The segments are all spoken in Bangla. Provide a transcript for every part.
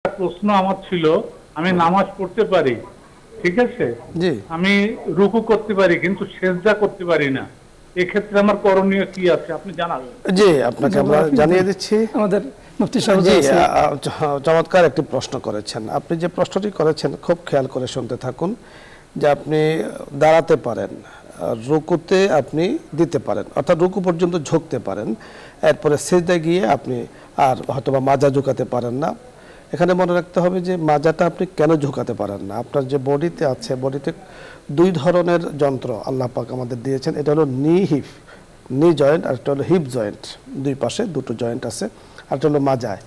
প্রশ্ন আমার ছিল, আমি নামাজ পড়তে পারি, ঠিক আছে, জি আমি রুকু করতে পারি কিন্তু সেজদা করতে পারি না, এক্ষেত্রে আমার করণীয় কি আছে আপনি জানাবেন। জি আপনাকে আমরা জানিয়ে দিচ্ছি। আমাদের মুফতি সাহেব জি আছে। চমৎকার একটি প্রশ্ন করেছেন। আপনি যে প্রশ্নটি করেছেন খুব খেয়াল করে শুনতে থাকুন। যে আপনি দাঁড়াতে পারেন, রুকুতে আপনি দিতে পারেন, অর্থাৎ রুকু পর্যন্ত ঝুঁকতে পারেন, এরপরে সেজদায় গিয়ে আপনি আর হয়তোবা মাজা ঝুঁকাতে পারেন না। এখানে মনে রাখতে হবে যে মাজাটা আপনি কেন ঝুঁকাতে পারেন না। আপনার যে বডিতে আছে, বডিতে দুই ধরনের যন্ত্র আল্লাহ পাক আমাদের দিয়েছেন। এটা হলো নি জয়েন্ট, আর একটা হলো হিপ জয়েন্ট। দুই পাশে দুটো জয়েন্ট আছে। আর একটা হলো মাজায়।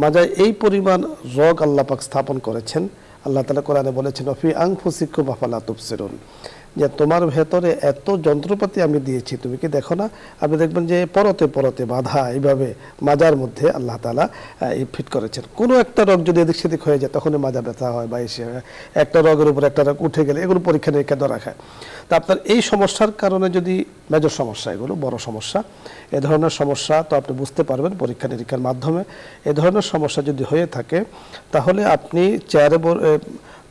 মাজায় এই পরিমাণ রগ আল্লাহ পাক স্থাপন করেছেন। আল্লাহ তাআলা কোরআনে বলেছেন, ফি আনফুসিকুম আফালা তুবসিরুন, যে তোমার ভেতরে এত যন্ত্রপাতি আমি দিয়েছি, তুমি কি দেখো না? আপনি দেখবেন যে পরতে পরতে বাধা এইভাবে মাজার মধ্যে আল্লাহ তাআলা ফিট করেছেন। কোনো একটা রগ যদি এদিক সেদিক হয়ে যায় তখনই মাজা ব্যথা হয় বা এসে একটা রগের উপর একটা রগ উঠে গেলে এগুলো পরীক্ষা নিরীক্ষা ধরা খায়। তা আপনার এই সমস্যার কারণে যদি মেজর সমস্যা, এগুলো বড় সমস্যা, এ ধরনের সমস্যা তো আপনি বুঝতে পারবেন পরীক্ষা নিরীক্ষার মাধ্যমে। এ ধরনের সমস্যা যদি হয়ে থাকে তাহলে আপনি চেয়ারে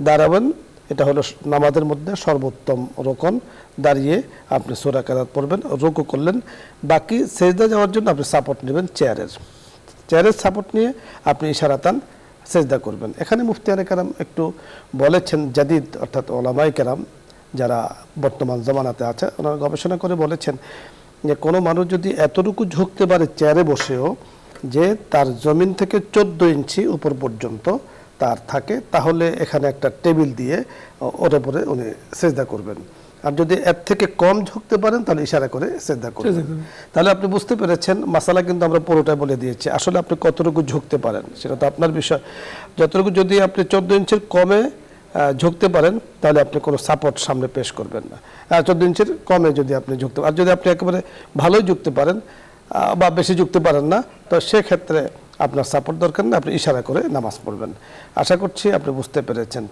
দাঁড়াবেন। এটা হলো নামাজের মধ্যে সর্বোত্তম রকন। দাঁড়িয়ে আপনি সূরা কিরাত পড়বেন, রুকু করলেন, বাকি সেজদা যাওয়ার জন্য আপনি সাপোর্ট নেবেন চেয়ারের সাপোর্ট নিয়ে আপনি ইশারাতান সেজদা করবেন। এখানে মুফতিয়ানে কেরাম একটু বলেছেন, জাদিদ অর্থাৎ ওলামায়ে কেরাম যারা বর্তমান জমানাতে আছে, ওনারা গবেষণা করে বলেছেন যে কোনো মানুষ যদি এতটুকু ঝুঁকতে পারে চেয়ারে বসেও, যে তার জমিন থেকে 14 ইঞ্চি উপর পর্যন্ত তার থাকে, তাহলে এখানে একটা টেবিল দিয়ে ওর উপরে উনি সেজদা করবেন। আর যদি এর থেকে কম ঝুঁকতে পারেন তাহলে ইশারা করে সেজদা করবেন। তাহলে আপনি বুঝতে পেরেছেন মাসালা কিন্তু আমরা পুরোটাই বলে দিয়েছি। আসলে আপনি কতটুকু ঝুঁকতে পারেন সেটা তো আপনার বিষয়। যতটুকু, যদি আপনি 14 ইঞ্চির কমে ঝুঁকতে পারেন তাহলে আপনি কোনো সাপোর্ট সামনে পেশ করবেন না। 14 ইঞ্চির কমে যদি আপনি ঝুঁকতে, আর যদি আপনি একেবারে ভালোই ঝুঁকতে পারেন বা বেশি ঝুঁকতে পারেন না, তো সেক্ষেত্রে আপনার সাপোর্ট দরকার না, আপনি ইশারা করে নামাজ পড়বেন। আশা করছি আপনি বুঝতে পেরেছেন।